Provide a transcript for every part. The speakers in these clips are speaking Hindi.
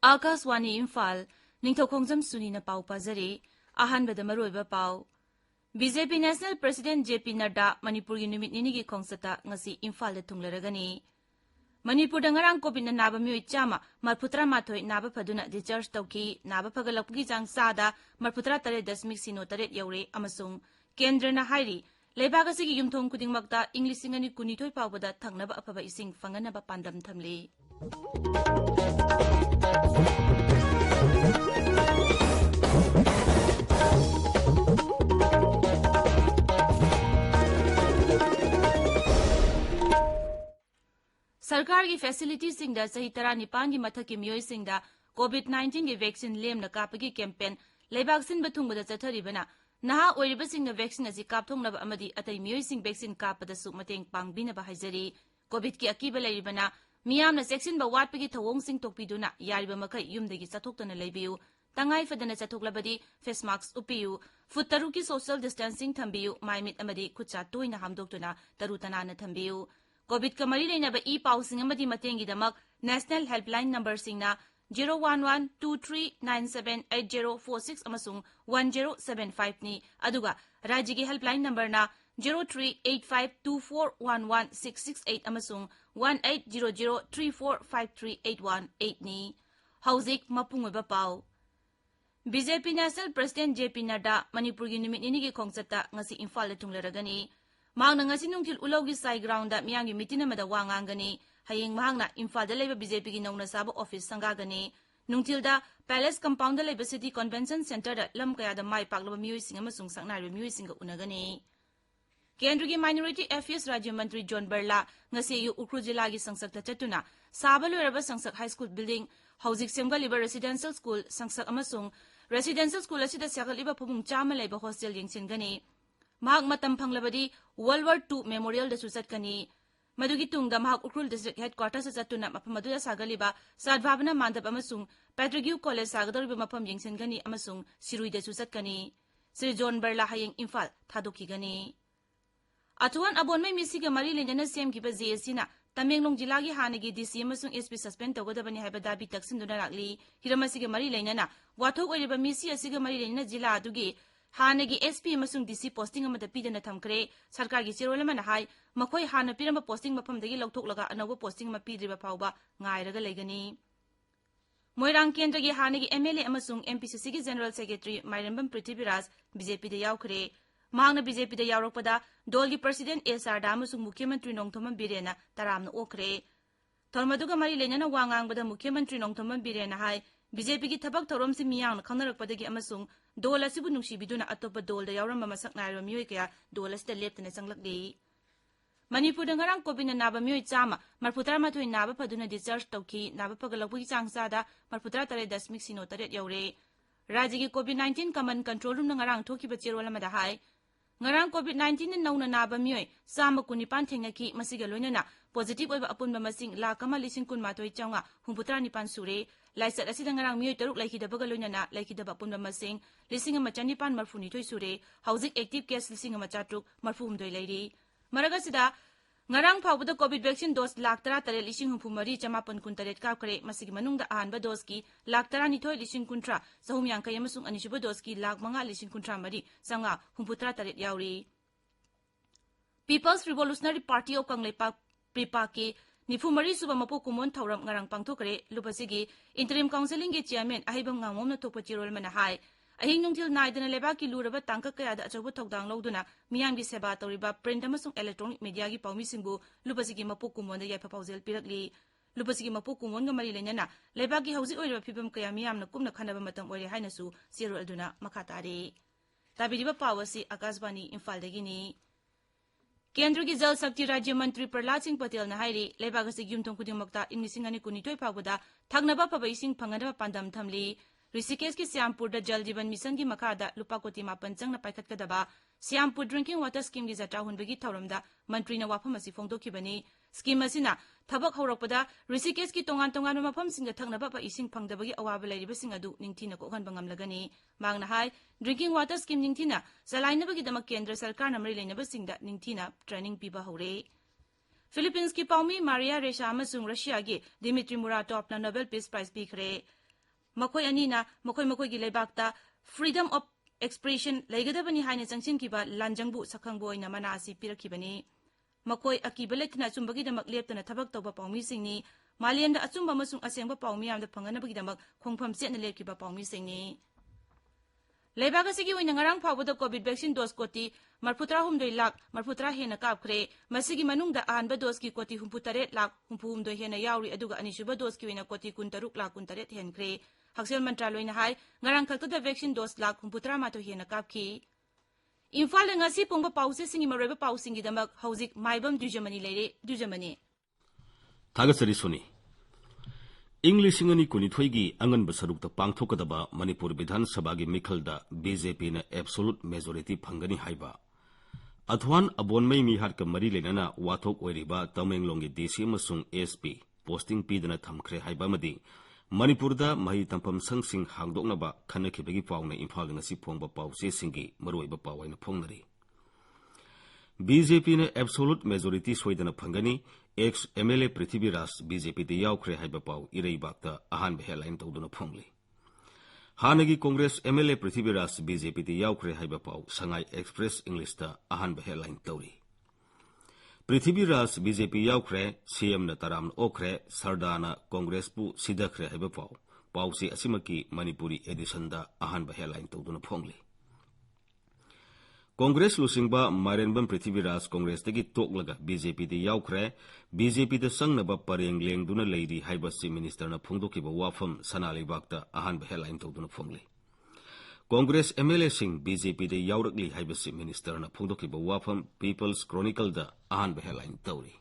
आकाशवाणी इम्फाल निंगथौखोंजम सुनीना पाउ पाजरी अहानबदा मरोइबा पाउ BJP national president JP Nadda Manipur की नुमित निनिगी खोंसता ngasi इम्फाल दा थुंगलरगनी मणिपुर नंगरांग कोविड नाबा मियोइ चामा मरफुत्रा माथोइ नाबा फदुना डिस्चार्ज तौकी नाबा फगलपगी चांग सादा मरफुत्रा 3.03 यौरे अमसुंग केंद्रना हाइरी लेबाग असिगी युमथोंग खुदिंगमक्ता इंग्लिसिंगनी कुनिथोइ पावबदा थंगनबा अफबा इसिंग फंगनबा पांडम थमले सरकार की फैसिलिटीसिंग दा सही तरह निपान की मथक की मियोइसिंग दा कोविड-19 की वैक्सीन लेमना कापगी कैंपेन लेबाग सिन बथुंगबदा चथरिबना नहा ओइरिबसिंग दा वैक्सीन असि कापथोंगनबा अमदी अतै मियोइसिंग वैक्सीन कापदसु मतेंग पांगबिनबा हाइजरी कोविड की अकीबा लेरिबना मियामना सेक्सिन बा वाटपगी थवोंगसिंग तोकपिदुना यारिबा मखै युमदगी चथोक्तना लेबियु तंगाई फदना चथोक्लबदी फेस मास्क उपियु फुट तरु की सोशल डिस्टेंसिंग थंबियु माइमित अमदी खुचा तोइना हामदोक्तुना तरु तनाना थंबियु कोविड का मरी लेनबा ई पाउसिंग अमदी मतेंगीदमक नेशनल हेल्पलाइन नंबर सिंगना 01123978046 अमसुंग 1075 नि अदुगा राज्य की हेल्पलाइन नंबर ना 0385241166 अमसुंग 1800345381 नि हौजिक मपुंगबा पाउ BJP national president JP Nadda Manipur की नुमित निनिगी खोंगचता ngasi इम्फाल थुंगलरगनी मांगना ngasi नुंगथिल उलौगी साइ ग्राउंड मियांगी मीटिंग अमदा वा nganggani hayeng mahangna इम्फाल दा लेबा बीजेपी की नौना साबा ऑफिस संगागनी नुंगथिलदा पैलेस कंपाउंड दा लेबा सिटी कन्वेंशन सेंटर दा लम कयादा माइ पाकलबा मियोइसिंग अमसुंग संगनाइबा मियोइसिंग उनगनी केंद्र की माइनॉरिटी अफेयर्स राज्य मंत्री जॉन बर्ला ngasi यु उख्रु जिला की संसद चतुना साबा लोरबा संसद हाई स्कूल बिल्डिंग हौजिक सेमगलिबा रेसिडेंशियल स्कूल संसद अमसुंग रेसिडेंशियल स्कूल असिदा सेगलिबा फुबुंग चामा लेबा हॉस्टल यंगसिनगनी महाक मतम फंगलबदी वर्ल्ड वॉर 2 मेमोरियल दसु चटकनी मदुगी तुंगदा महाक उख्रुल डिस्ट्रिक्ट हेडक्वार्टर से चतुना मफम मदुदा सागलिबा सद्भावना मानदब अमसुंग पैट्रिग्यू कॉलेज सागदरिबा मफम यंगसिनगनी अमसुंग सिरुई दसु चटकनी श्री जॉन बर्ला हयंग इम्फाल थादोखिगनी अथुवन अबोनमै मिसिगा मरी लेंजना सेमकिबा जेएससीना तमेंगलोंग जिला की हानगी डीसी अमसुंग एसपी सस्पेंड तौगदबनी हाइबा दाबी तक्सिनदुना लाकली हिरमसिगा मरी लेंजना वाथोक ओइरिबा मिसी असिगा मरी लेंजना जिला अदुगी हानगी एसपी अमसुंग डीसी पोस्टिंग अमदा पिदना थमखरे सरकार की चिरोल अमना हाई मखोय हाना पिरम पोस्टिंग मफमदगी लौथोकलगा अनौबा पोस्टिंग अमा पिद्रिबा फावबा ngairaga लेगनी मोइरांग केंद्र की हानगी एमएलए अमसुंग एमपीसीसी की जनरल सेक्रेटरी माइरंबम पृथ्वीराज बीजेपी दा यावखरे महांगना बीजेपी दा यावरकपदा दोल की प्रेसिडेंट एसआर दा अमसुंग मुख्यमंत्री नोंगथोमम बिरेना तरामना ओखरे थर्मदुगा मरी लेना वांगांगबदा मुख्यमंत्री नोंगथोमम बिरेना हाई बीजेपी की थबक थौरम से मियांग खंगनरकपदगी अमसुंग दोल असिबु नुंगसिबिदुना अतोप दोल दा यावरम मसक नायरम मियोय कया दोल अस्ते लेप्तने संगलकली Manipur नगरांग Covid Naba मियोय Chama मरफुत्रा माथोय Naba फदुना discharge तौखी Naba फगलपगी चांगसादा मरफुत्रा 3.03 you're राज्य की कोविड-19 कमन control room नगरांग थोकिबा Chirol अमदा hi ngarang COVID-19 na nauna naba miyoy sama kunipan thengaki masiga loinana positive oiba apunba masing lakama lising kun matoi chawnga humputra nipan sure laisat asida ngarang miyoy taruk laikhidabaga loinana laikhidaba apunba masing lising ama chanipan marfuni thoi sure hauzik active case lising ama chatruk marfum doi lairi maragasida ngarang phawbada covid vaccine dose lakh 13 lising humphumari chamapon kun taret kapkare masigi manungda ahanba dose ki lakh 13 lising kuntra sahum yangkai amasung anisuba dose ki lakh 5 lising kuntra mari sanga humputra taret yauri People's Revolutionary Party of Kangleipa Pripa ke nifumari suba mapo kumon thauram ngarang pangthokre lupasigi interim counseling ge chairman ahibam ngangom na thokpa chirol mana hai ahing nungthil naidana leba ki luraba tangka kaya da achobu thokdang loduna miyang gi seba toriba print amasung electronic media gi pawmi singbu lupasigi mapo kumon da yaifa paujel pirakli lupasigi mapo kumon ga mari lenyana leba gi hauji oiraba phibam kaya miyam na kumna khanaba matam oire haina su zero aduna makhatari tabiriba pawasi akasbani imphal dagi ni केंद्र की जल शक्ति राज्य मंत्री प्रहलाद सिंह पटेल ने हाइरी लेबागसी युमथों खुदिमक्ता इंगिसिंग अनि कुनितोय फाबदा थगनबा फबा इसिंग फंगनबा पांदम थमली ऋषिकेश की श्यामपुर जल जीवन मिशन की मखादा लुपा कोटी मापन चंगना पाइखतकदबा श्यामपुर ड्रिंकिंग वाटर स्कीम की जटा हुनबगी थौरमदा मंत्री न वाफम असि फोंदोखिबनी स्कीम असिना थबक हौरकपदा ऋषिकेश की तोंगान तोंगान मफमसिंग थकनबा पा इसिंग फंगदबगी अवाब लैरिबसिंग अदु निंगथीना कोहनबा ngamlagani मांगना हाय ड्रिंकिंग वाटर स्कीम निंगथीना सलाइनबगीदमक केंद्र सरकार नमरी लेनबसिंगदा निंगथीना ट्रेनिंग पीबा हौरे फिलीपींस की पाउमी मारिया रेशा अमसुंग रशिया की दिमित्री मुराटोवना नोबेल पीस प्राइज पीखरे मखोय अनीना मखोय मखोयगी लेबाकता फ्रीडम ऑफ एक्सप्रेशन लेगदबनी हाइना चंगसिनकिबा लांजंगबु सखंगबो ओइना मना असि पिरखिबनी मखोय अकीबा लेथना अचुंबगीदमक लेप्तना थबक तौबा पाउमीसिंगनी मालियमदा अचुंबा अमसुंग असेंगबा पाउमी यामदा फंगनबगीदमक खोंगफम सेटना लेखिबा पाउमीसिंगनी लेबाक असिगी ओइना ngarang फावबदा कोविड वैक्सीन डोज कोटी 43 लाख 43 हेना कापखरे मसिगी मनुंगदा आहानबा डोज की कोटी 38 लाख 39 हेना यावरी अदुगा अनिसुबा डोज की ओइना कोटी 13 लाख 13 हेनखरे हक्सेल मंत्रालयना हाय ngarang खक्तदा वैक्सीन डोज लाख 38 हेना कापखी Imphal ngasi pungba pause singi mareba pausingi damak hauzik maibam dujamani leire dujamani थागसरी सुनी इंग्लिश सिंगनी कुनिथोइगी अंगन बसरुक पांगथोकदबा मणिपुर विधान सभा की मिखलदा बीजेपी ने एब्सोल्यूट मेजोरिटी फंगनी हाइबा अथवान अबोनमई मिहार का मरी लेना वाथोक ओइरिबा तमेंगलोंगी डीसी अमसुंग एसपी पोस्टिंग पीदना थमखरे हाइबा मदी मणिपुरदा मही तंपम संगसिंग हांगदोकनबा खनखिबगी पावने इम्फाल ngasi फोंगबा पावसे सिंगी मरोइबा पावैना फोंगनरी बीजेपी ने एब्सोल्यूट मेजोरिटी सोइदना फंगनी एक्स एमएलए पृथ्वीराज बीजेपी दे यावखरे हाइबा पाव इरेइबाकता अहानबा हेडलाइन तौदुना फोंगली हानगी कांग्रेस एमएलए पृथ्वीराज बीजेपी दे यावखरे हाइबा पाव संगाई एक्सप्रेस इंग्लिशता अहानबा हेडलाइन तौरी पृथ्वीराज बीजेपी यावखरे सीएम न तराम ओखरे सरदाना कांग्रेस पु सिदखरे हाइबा पाव पावसे असिमकी मणिपुरी एडिशनदा अहानबा हेडलाइन तौदुना फोंगली कांग्रेस लुसिंगबा मारेनबम पृथ्वीराज कांग्रेस तगी तोकलगा बीजेपी दे यावखरे बीजेपी द संगनबा परेंग लेंगदुना लेरी हाइबसी मिनिस्टर न फोंगदोकिबा वाफम सनालिबाकता अहानबा हेडलाइन तौदुना फोंगली कांग्रेस एमएलए सिंह बीजेपी दे यावरकली हाइबसी मिनिस्टर न फोंगदोकिबा वाफम पीपल्स क्रॉनिकल दा अहानबा हेडलाइन तौरी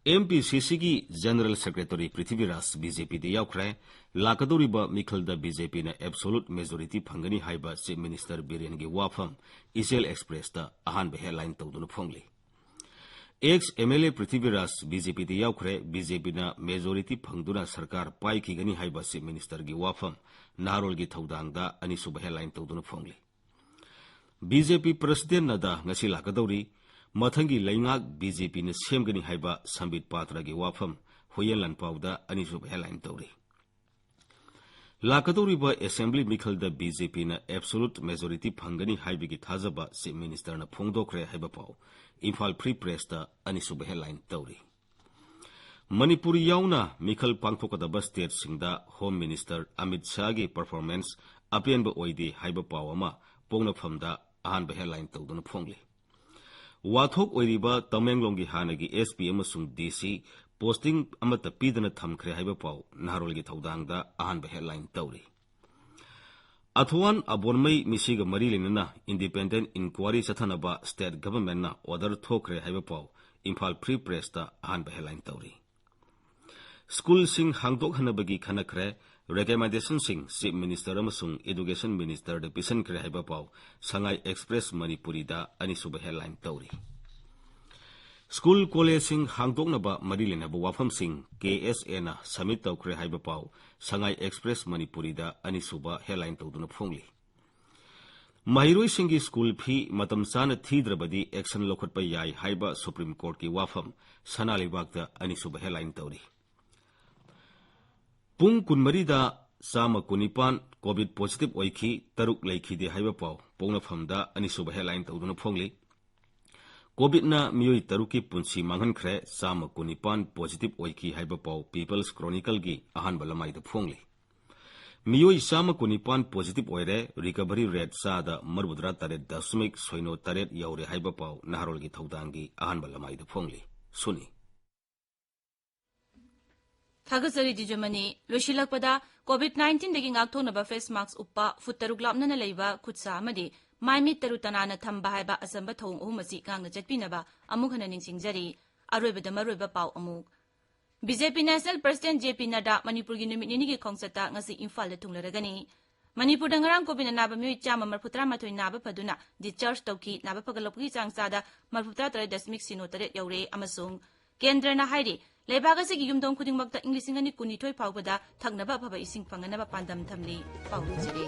एमपीसीसी की जनरल सेक्रेटरी पृथ्वीराज बीजेपी दे यावखरे लाकदोरिबा मिखलदा बीजेपी ने एब्सोल्यूट मेजोरिटी फंगनी हाइबा चीफ मिनिस्टर बिरेन की वाफम इसेल एक्सप्रेस दा अहानबा हेडलाइन तौदुना फोंगली एक्स एमएलए पृथ्वीराज बीजेपी दे यावखरे बीजेपी ना मेजोरिटी फंगदुना सरकार पाइखिगनी हाइबा चीफ मिनिस्टर की वाफम नारोल की थौदांगदा अनिसुबा हेडलाइन तौदुना फोंगली बीजेपी प्रेसिडेंट नदा ngasi लाकदौरी मथंगी लैंगाक बीजेपी ने सेमगनी हाइबा संबित पात्रा की वाफम हुयेन लनपाउदा अनिसुबा हेडलाइन तौरी लाकदौरीबा असेंबली मिखलदा बीजेपी ने एब्सोल्यूट मेजोरिटी फंगनी हाइबगी थाजबा चीफ मिनिस्टर न फोंगदोखरे हाइबा पाव इम्फाल फ्री प्रेस दा अनिसुबा हेडलाइन तौरी मणिपुर याउना मिखल पांगथोकदबा स्टेट सिंगदा होम मिनिस्टर अमित शाह की परफॉर्मेंस अपेनबा ओइदे हाइबा पाव अमा पोंगनफमदा अहानबा हेडलाइन तौदुना फोंगली वाथोक ओइरिबा तमेंगलोंगी हानगी एसपी अमसुंग डीसी पोस्टिंग अमता पीदना थमखरे हाइबा पाव नारोलगी थौदांगदा अहानबा हेडलाइन तौरी अथवान अबोनमई मिसिगा मरी लेना इंडिपेंडेंट इंक्वायरी चथनबा स्टेट गवर्नमेंट ना ऑर्डर थोखरे हाइबा पाव इम्फाल फ्री प्रेस दा अहानबा हेडलाइन तौरी स्कूल सिंह हांगदोक हनबगी खनखरे रेकमेंडेशन सिंह चीफ मिनिस्टर अमसुंग एजुकेशन मिनिस्टर द पिसनखरे हाइबा पाव संगाई एक्सप्रेस मणिपुरी दा अनिसुबा हेडलाइन तौरी स्कूल कॉलेज सिंह हांगदोकनबा मरी लेनबा वाफम सिंह केएसए ना सबमिट तौखरे हाइबा पाव संगाई एक्सप्रेस मणिपुरी दा अनिसुबा हेडलाइन तौदुना फोंगली महिरोई सिंह की स्कूल फी मतम चाना थीद्रबदी एक्शन लौखटपा याई हाइबा सुप्रीम कोर्ट की वाफम सनालिबागदा अनिसुबा हेडलाइन तौरी पुंग कुनमरीदा चामा कुनिपान कोविड पॉजिटिव ओइखी तरुक लेखीदे हाइबा पाव पोंगनफमदा अनिसुबा हेडलाइन तौदुना फोंगली कोविड ना मियोई तरुकी पुंसी मांगनखरे चामा कुनिपान पॉजिटिव ओइखी हाइबा पाव पीपल्स क्रॉनिकल की अहानबा लमाइदा फोंगली मियोई Chama कुनिपान positive ओइरे recovery rate चादा 43.08 you're हाइबा पाव नारोल की थौदांगी अहानबा लमाइदा फोंगली सुनी थागसरी दिजमनी लोशिलकपदा कोविड-19 दगी ngakthoनबा फेस मास्क उपा फुट तरुक लापनना लेबा खुत्सा अमदि माइमी तरु तनाना थंबा हाइबा असंबा थौंग अहुमसी गांगना चटपिनबा अमुखना निंगसिंगजरी अरोइबदा मरोइबा पाव अमुक BJP national president JP Nadda Manipur की नुमित निनी खोंगसता ngasi Imphal थुंगलरगनी Manipur नगरांग Covid Naba मियोई Chama 43 Naba फदुना discharge तौकी Naba फगलपगी चांगचादा 43.08 you're अमसुंग ꯀꯦꯟꯗ꯭ꯔꯅ ꯍꯥꯏꯔꯤ ꯂꯩꯕꯥꯛ ꯑꯁꯤꯒꯤ ꯌꯨꯝꯊꯣꯡ ꯈꯨꯗꯤꯡꯃꯛꯇ ꯏꯪ 2012 ꯐꯥꯎꯕꯗ ꯊꯛꯅꯕ ꯑꯐꯕ ꯏꯁꯤꯡ ꯐꯪꯅꯅꯕ ꯄꯥꯟꯗꯝ ꯊꯝꯂꯤ ꯄꯥꯎ ꯄꯤꯖꯔꯤ